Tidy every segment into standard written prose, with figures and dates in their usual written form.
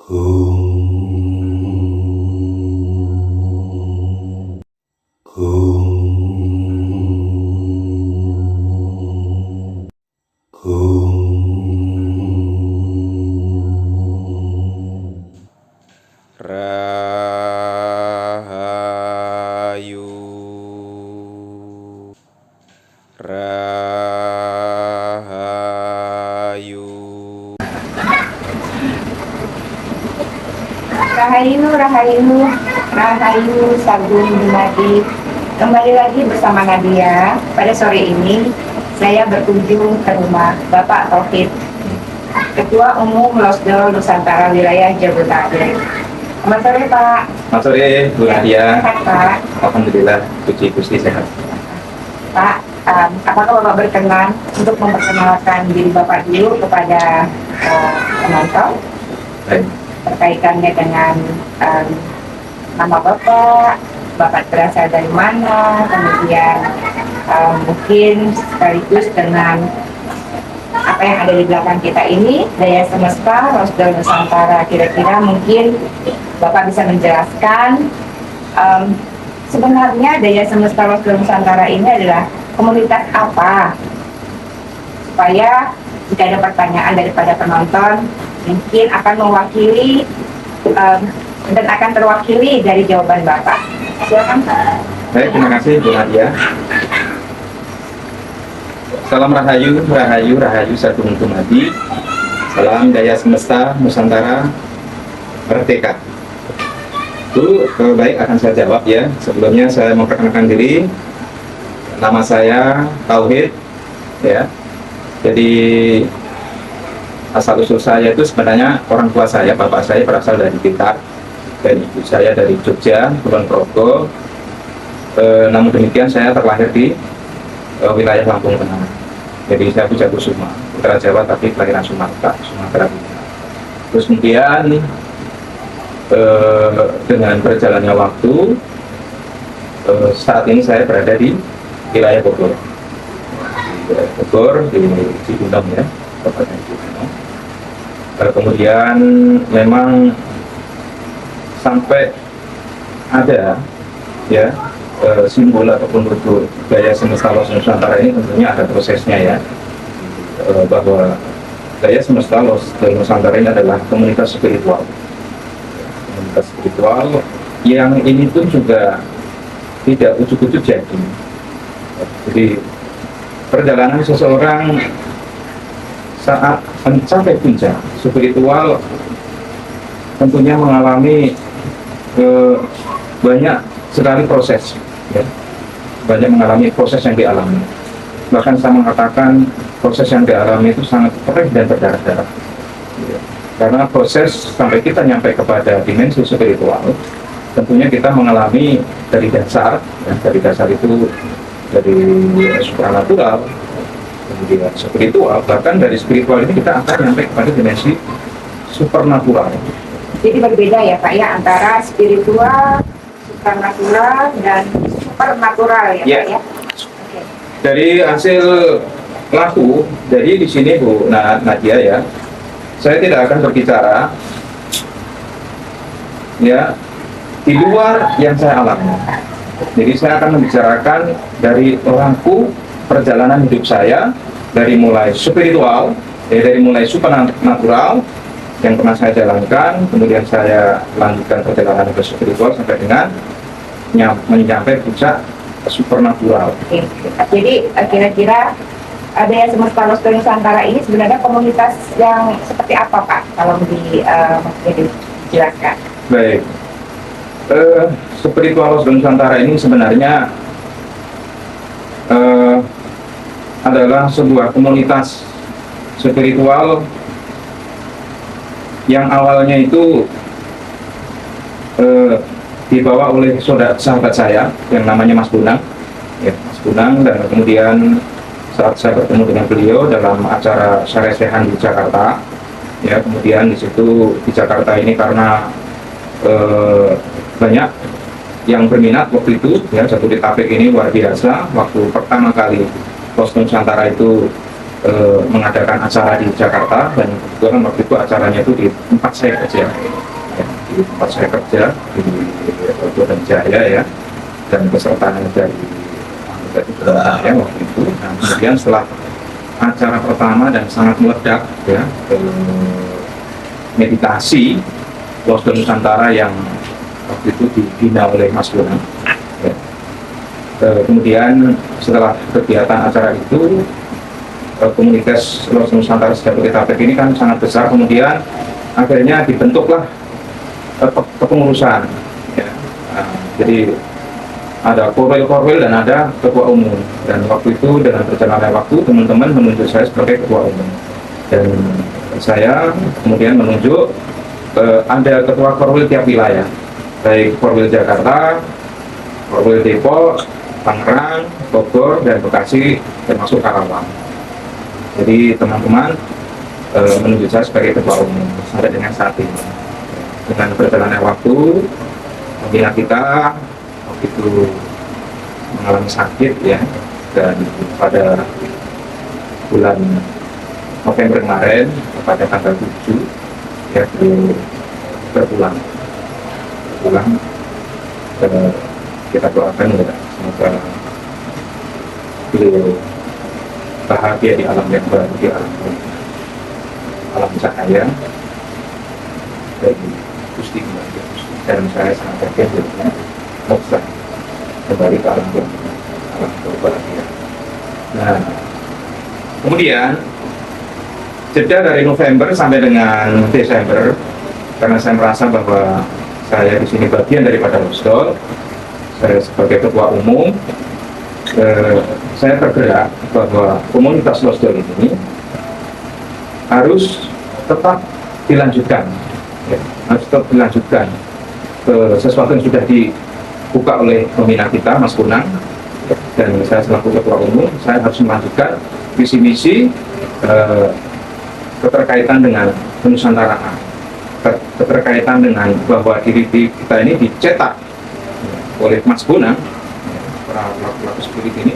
Rahayu, Rahayu. Rahayu, Rahayu, Rahayu, Sagung Dumadi. Kembali lagi bersama Nadia. Pada sore ini, saya berkunjung ke rumah Bapak Taufik, Ketua Umum Losdol Nusantara Wilayah Jabodetabek. Selamat sore, Pak. Selamat sore, Bu Nadia. Sehat, Pak. Alhamdulillah, puji Gusti sehat. Pak, apakah Bapak berkenan untuk memperkenalkan diri Bapak dulu kepada penonton? Baik. Berkaitannya dengan nama Bapak berasal dari mana, kemudian mungkin sekaligus dengan apa yang ada di belakang kita ini, Daya Semesta Losdol Nusantara. Kira-kira mungkin Bapak bisa menjelaskan sebenarnya Daya Semesta Losdol Nusantara ini adalah komunitas apa, supaya jika ada pertanyaan daripada penonton mungkin akan mewakili dan akan terwakili dari jawaban Bapak. Silakan, Pak. Baik, terima kasih Bu Nadia. Salam Rahayu, Rahayu, Rahayu Sagung Dumadi. Salam Daya Semesta Nusantara Merdeka. Itu baik, akan saya jawab ya. Sebelumnya saya memperkenalkan diri. Nama saya Tauhid, ya. Jadi asal usul saya itu sebenarnya orang tua saya, bapak saya berasal dari Blitar dan ibu saya dari Jogja, Kulon Progo. Namun demikian saya terlahir di wilayah Lampung Tengah. Jadi saya Puja Kusuma, putra Jawa tapi kelahiran Sumatera Utara. Terus kemudian dengan berjalannya waktu, saat ini saya berada di wilayah Bogor. Bogor di Cibinong ya, Kabupaten Cibinong. Kemudian memang sampai ada ya simbol ataupun bentuk Daya Semesta Losdol Nusantara ini tentunya ada prosesnya ya, bahwa Daya Semesta Losdol Nusantara ini adalah komunitas spiritual yang ini pun juga tidak ujuk-ujuk jadi perjalanan seseorang saat mencapai puncak spiritual tentunya mengalami banyak sekali proses ya. Banyak mengalami proses yang dialami, bahkan saya mengatakan proses yang dialami itu sangat perih dan berdarah-darah ya. Karena proses sampai kita nyampe kepada dimensi spiritual tentunya kita mengalami dari dasar ya. Dari dasar itu dari supranatural, kemudian spiritual, bahkan dari spiritual ini kita akan nyampe kepada dimensi supernatural. Jadi berbeda ya Pak ya, antara spiritual, supranatural, dan supernatural ya Pak ya. Okay. Dari hasil laku, jadi di sini Bu Nadia ya, saya tidak akan berbicara ya di luar yang saya alami. Jadi saya akan membicarakan dari lampu perjalanan hidup saya, dari mulai spiritual, dari mulai supernatural yang pernah saya jalankan, kemudian saya lanjutkan perjalanan ke spiritual sampai dengan mencapai puncak supernatural. Oke. Jadi kira-kira Daya Semesta Losdol Nusantara ini sebenarnya komunitas yang seperti apa Pak? Kalau dijelaskan. Baik. Spiritual Losdol Nusantara ini sebenarnya adalah sebuah komunitas spiritual yang awalnya itu dibawa oleh sahabat saya yang namanya Mas Bunang ya, Mas Bunang, dan kemudian saat saya bertemu dengan beliau dalam acara Saresehan di Jakarta ya, kemudian di situ di Jakarta ini karena banyak yang berminat waktu itu ya, Jabodetabek ini luar biasa. Waktu pertama kali Losdol Nusantara itu mengadakan acara di Jakarta, dan kebetulan waktu itu acaranya itu di tempat saya kerja, ya, di tempat saya kerja di Polda Jaya ya, dan pesertanya dari ya waktu itu. Nah, kemudian setelah acara pertama dan sangat meledak ya, meditasi Lost Nusantara yang waktu itu dibina oleh Mas Bonang. Ya. Kemudian setelah kegiatan acara itu, komunitas Lost Nusantara Jabodetabek ini kan sangat besar, kemudian akhirnya dibentuklah kepengurusan. Ya. Jadi ada korwil dan ada ketua umum, dan waktu itu dengan berjalannya waktu teman-teman menunjuk saya sebagai ketua umum, dan saya kemudian menunjuk ada ketua korwil tiap wilayah, baik korwil Jakarta, korwil Depok, Tangerang, Bogor, dan Bekasi, termasuk Karawang. Jadi teman-teman menunjuk saya sebagai ketua umum sampai dengan saat ini. Dengan berjalannya waktu, pembina kita waktu itu mengalami sakit ya, dan pada bulan November kemarin pada tanggal 7 ya beliau berpulang. Kita doakan ya, semoga beliau bahagia di alam yang baru, di alam cahaya dari Gusti, dan saya sangat yakin bisa kembali ke alam bahagia. Nah, kemudian jeda dari November sampai dengan Desember, karena saya merasa bahwa saya di sini bagian daripada Losdol, saya sebagai ketua umum, saya tergerak bahwa komunitas Losdol ini harus tetap dilanjutkan, ya, harus tetap dilanjutkan ke sesuatu yang sudah dibuka oleh pembina kita, Mas Bonang, dan saya selaku ketua umum, saya harus melanjutkan visi misi keterkaitan dengan kenusantaraan, keterkaitan dengan bahwa diri kita ini dicetak oleh Mas Bonang, para pelaku spirit ini,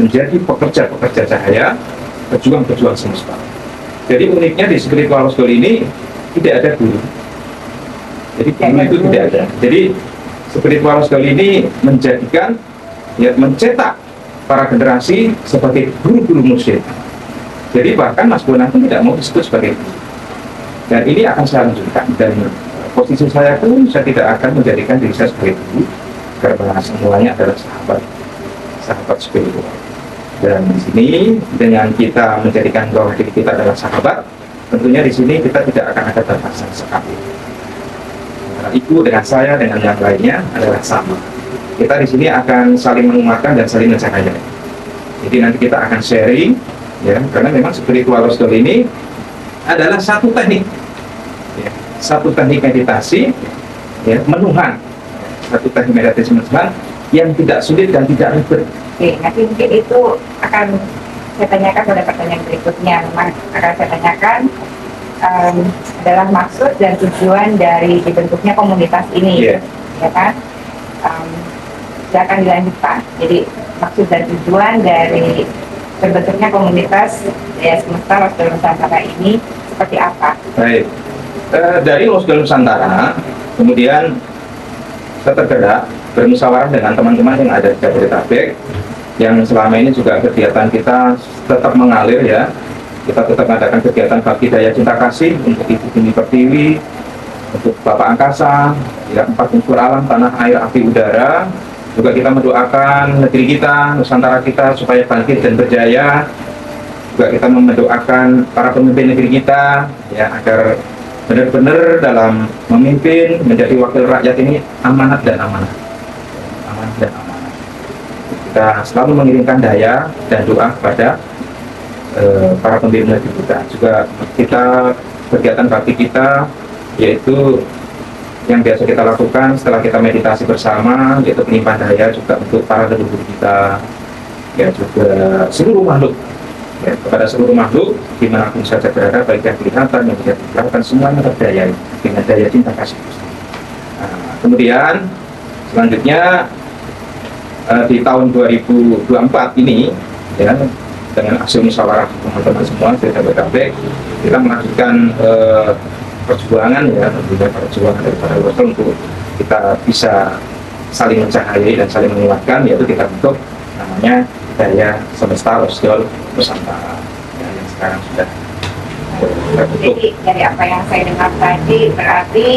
menjadi pekerja-pekerja cahaya, pejuang-pejuang semesta. Jadi uniknya di spiritual Losdol ini tidak ada guru. Jadi guru itu tidak ada. Jadi spiritual Losdol ini menjadikan, ya, mencetak para generasi sebagai guru-guru mursyid. Jadi bahkan Mas Bonang pun tidak mau disebut sebagai guru. Dan ini akan saya lanjutkan, dan posisi saya pun saya tidak akan menjadikan diri saya sebagai guru, karena semuanya adalah sahabat spiritual. Dan di sini dengan kita menjadikan bahwa diri kita adalah sahabat, tentunya di sini kita tidak akan ada batasan sekali. Antara ibu dengan saya dengan yang lainnya adalah sama. Kita di sini akan saling menguatkan dan saling mencahayai. Jadi nanti kita akan sharing, ya, karena memang spiritual Losdol ini adalah satu teknik, ya, satu teknik meditasi, ya, menuhan, satu teknik meditasi menuhan yang tidak sulit dan tidak ribet. Oke, nanti mungkin itu akan saya tanyakan pada pertanyaan berikutnya. Memang akan saya tanyakan adalah maksud dan tujuan dari dibentuknya komunitas ini, Yeah. ya kan? Silakan dilanjutkan. Jadi maksud dan tujuan dari terbentuknya komunitas Daya Semesta Losdol Nusantara ini seperti apa? Baik, dari Losdol Nusantara, kemudian saya tergerak bermusyawarah dengan teman-teman yang ada di Jabodetabek, yang selama ini juga kegiatan kita tetap mengalir ya. Kita tetap mengadakan kegiatan bakti daya cinta kasih untuk Ibu Bumi Pertiwi, untuk Bapak Angkasa, ya, 4 unsur alam, tanah, air, api, udara. Juga kita mendoakan negeri kita, Nusantara kita supaya bangkit dan berjaya. Juga kita mendoakan para pemimpin negeri kita, ya, agar benar-benar dalam memimpin menjadi wakil rakyat ini amanat dan amanah. Amanat dan amanah. Kita selalu mengirimkan daya dan doa kepada para pemimpin negeri kita. Juga kita kegiatan bakti kita yaitu yang biasa kita lakukan setelah kita meditasi bersama, yaitu penyimpanan daya juga untuk para leluhur kita, ya, juga seluruh makhluk, ya, kepada seluruh makhluk dimanapun saja berada, baik yang kelihatan yang tidak kelihatan, semuanya berdaya dengan daya cinta kasih. Nah, kemudian selanjutnya di tahun 2024 ini ya, dengan hasil musyawarah teman-teman semua dari PKB, kita melanjutkan perjuangan ya, tentunya perjuangan daripada Wortel untuk kita bisa saling mencahayai dan saling menguatkan, yaitu kita bentuk namanya Daya Semesta Osiol Nusantara ya, yang sekarang sudah terbentuk. Jadi dari apa yang saya dengar tadi, berarti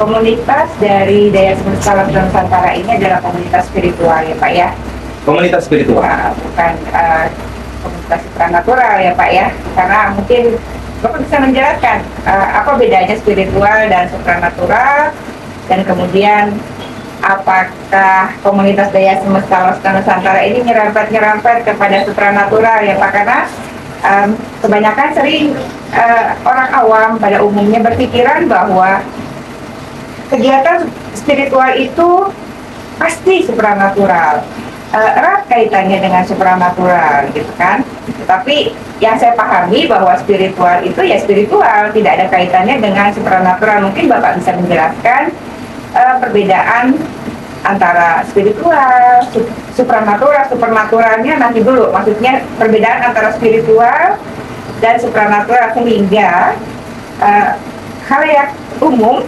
komunitas dari Daya Semesta Nusantara ini adalah komunitas spiritual ya Pak ya? Komunitas spiritual. Bukan komunitas supranatural ya Pak ya? Karena mungkin Bapak bisa menjelaskan apa bedanya spiritual dan supranatural, dan kemudian apakah komunitas Daya Semesta Nusantara ini nyerempet kepada supranatural ya Pak? Karena kebanyakan sering orang awam pada umumnya berpikiran bahwa kegiatan spiritual itu pasti supranatural, erat kaitannya dengan supranatural gitu kan. Tetapi yang saya pahami bahwa spiritual itu ya spiritual, tidak ada kaitannya dengan supranatural. Mungkin Bapak bisa menjelaskan perbedaan antara spiritual, supernaturalnya nanti dulu. Maksudnya perbedaan antara spiritual dan supranatural, sehingga khalayak umum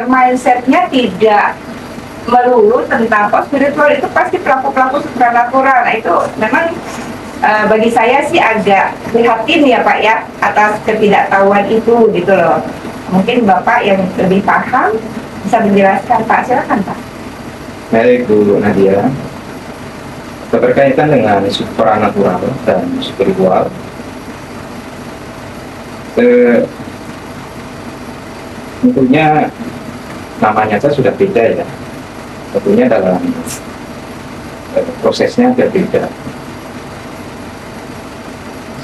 mindsetnya tidak melulu tentang spiritual itu pasti pelaku-pelaku supranatural. Nah itu memang bagi saya sih agak prihatin ya Pak ya, atas ketidaktahuan itu gitu loh. Mungkin Bapak yang lebih paham bisa menjelaskan Pak, silakan Pak. Baik Bu Nadia, berkaitan dengan supranatural dan spiritual, tentunya namanya saja sudah beda ya, tentunya dalam prosesnya berbeda.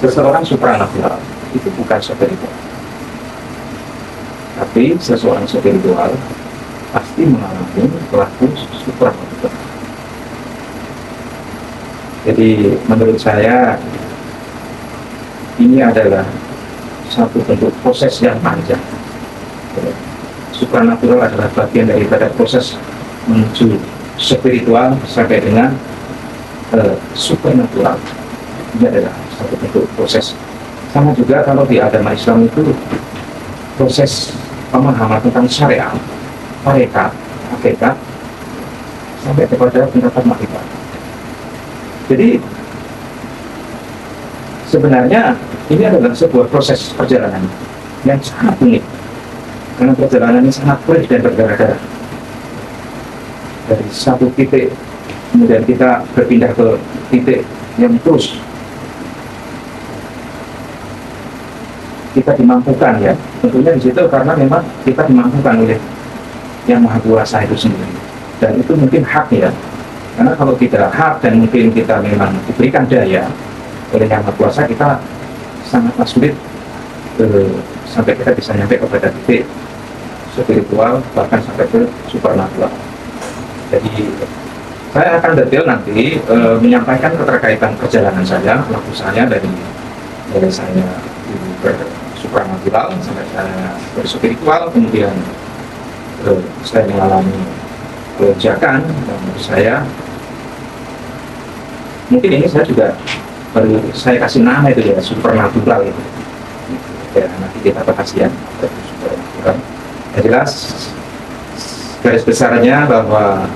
Seseorang supranatural itu bukan spiritual, tapi seseorang spiritual pasti mengalami pelaku supranatural. Jadi menurut saya ini adalah satu bentuk proses yang panjang. Supranatural adalah bagian daripada proses menuju spiritual sampai dengan supernatural. Ini adalah satu bentuk proses. Sama juga kalau di agama Islam itu proses pemahaman tentang syariat, tarekat, hakikat, sampai kepada pendapat makrifat. Jadi sebenarnya ini adalah sebuah proses perjalanan yang sangat unik, karena perjalanan ini sangat perih dan berdarah-darah. Dari satu titik kemudian kita berpindah ke titik yang terus kita dimampukan ya, tentunya di situ karena memang kita dimampukan oleh yang maha kuasa itu sendiri, dan itu mungkin hak ya, karena kalau tidak hak dan mungkin kita memang diberikan daya oleh yang maha kuasa, kita sangatlah sulit sampai kita bisa nyampe kepada titik spiritual, bahkan sampai ke supernatural. Jadi saya akan detail nanti menyampaikan keterkaitan perjalanan saya, waktu saya dari saya bersupranatural sampai saya berspiritual, kemudian saya mengalami lonjakan, dan menurut saya mungkin ini saya juga baru saya kasih nama itu ya, supernatural itu ya, nanti kita bahas ya, supernatural. Yang jelas garis besarnya bahwa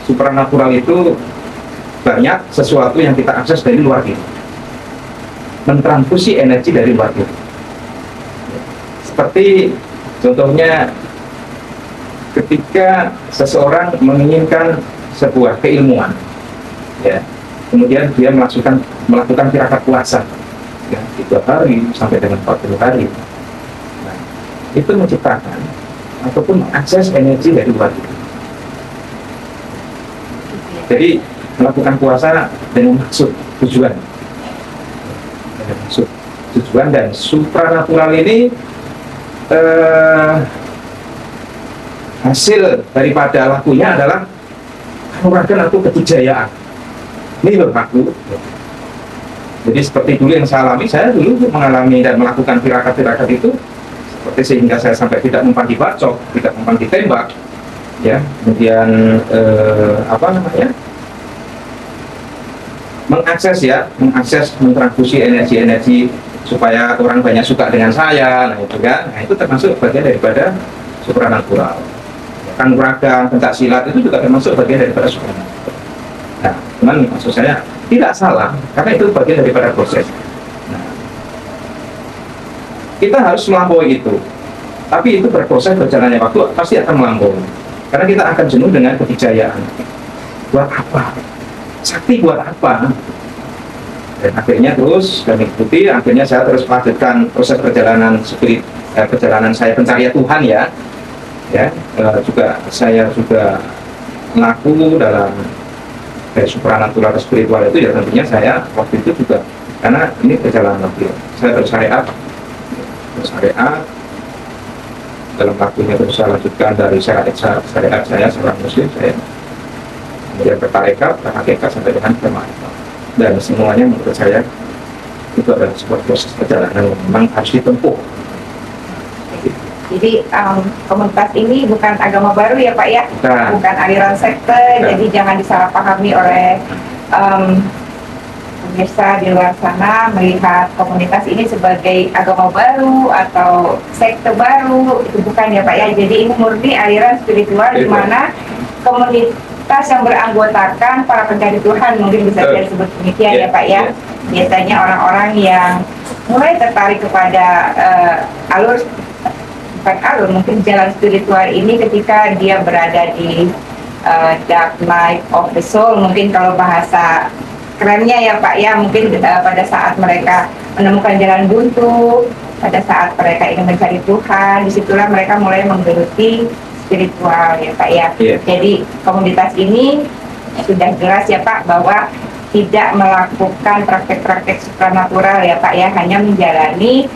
supranatural itu banyak sesuatu yang kita akses dari luar diri, mentransfusi energi dari luar diri. Seperti contohnya ketika seseorang menginginkan sebuah keilmuan, ya, kemudian dia melakukan tirakat puasa, ya, 3 hari sampai dengan 40 hari. Nah, itu menciptakan ataupun mengakses energi dari luar diri. Jadi melakukan puasa dengan maksud tujuan, dan supranatural ini hasil daripada lakunya adalah kanuragan atau kejayaan. Ini berlaku. Jadi seperti dulu yang saya alami, saya dulu mengalami dan melakukan tirakat-tirakat itu, seperti sehingga saya sampai tidak mempan dibacok, tidak mempan ditembak, ya. Kemudian mengakses mentransfusi energi-energi supaya orang banyak suka dengan saya, nah itu kan, nah itu termasuk bagian daripada supranatural. Kanuraga, pencak silat itu juga termasuk bagian daripada supranatural. Nah, cuman maksud saya tidak salah karena itu bagian daripada proses. Nah, kita harus melampaui itu, tapi itu berproses berjalannya waktu pasti akan melampaui karena kita akan jenuh dengan kejayaan. Buat apa? Sakti buat apa? Dan akhirnya terus kami ikuti, akhirnya saya terus melanjutkan proses perjalanan perjalanan saya pencarian Tuhan ya, juga saya juga mengaku dalam supranatural spiritual itu ya tentunya saya waktu itu juga karena ini perjalanan waktu saya bersyariat dalam waktunya terus saya lanjutkan dari syariat saya seorang muslim saya kemudian bertarekat, berhakikat sampai dengan berma'rifat. Dan semuanya menurut saya itu adalah sebuah proses perjalanan yang memang harus ditempuh. Jadi komunitas ini bukan agama baru ya Pak ya, bukan aliran sekte, jadi jangan disalahpahami oleh pemirsa di luar sana melihat komunitas ini sebagai agama baru atau sekte baru, itu bukan ya Pak ya. Jadi ini murni aliran spiritual di mana komunitas yang beranggotakan para pencari Tuhan, mungkin bisa saya sebut demikian ya Pak ya. Biasanya orang-orang yang mulai tertarik kepada mungkin jalan spiritual ini ketika dia berada di dark night of the soul, mungkin kalau bahasa kerennya ya Pak ya, mungkin pada saat mereka menemukan jalan buntu, pada saat mereka ingin mencari Tuhan, disitulah mereka mulai menggeluti spiritual ya Pak ya. Jadi komunitas ini sudah jelas ya Pak bahwa tidak melakukan praktek-praktek supranatural ya Pak ya, hanya menjalani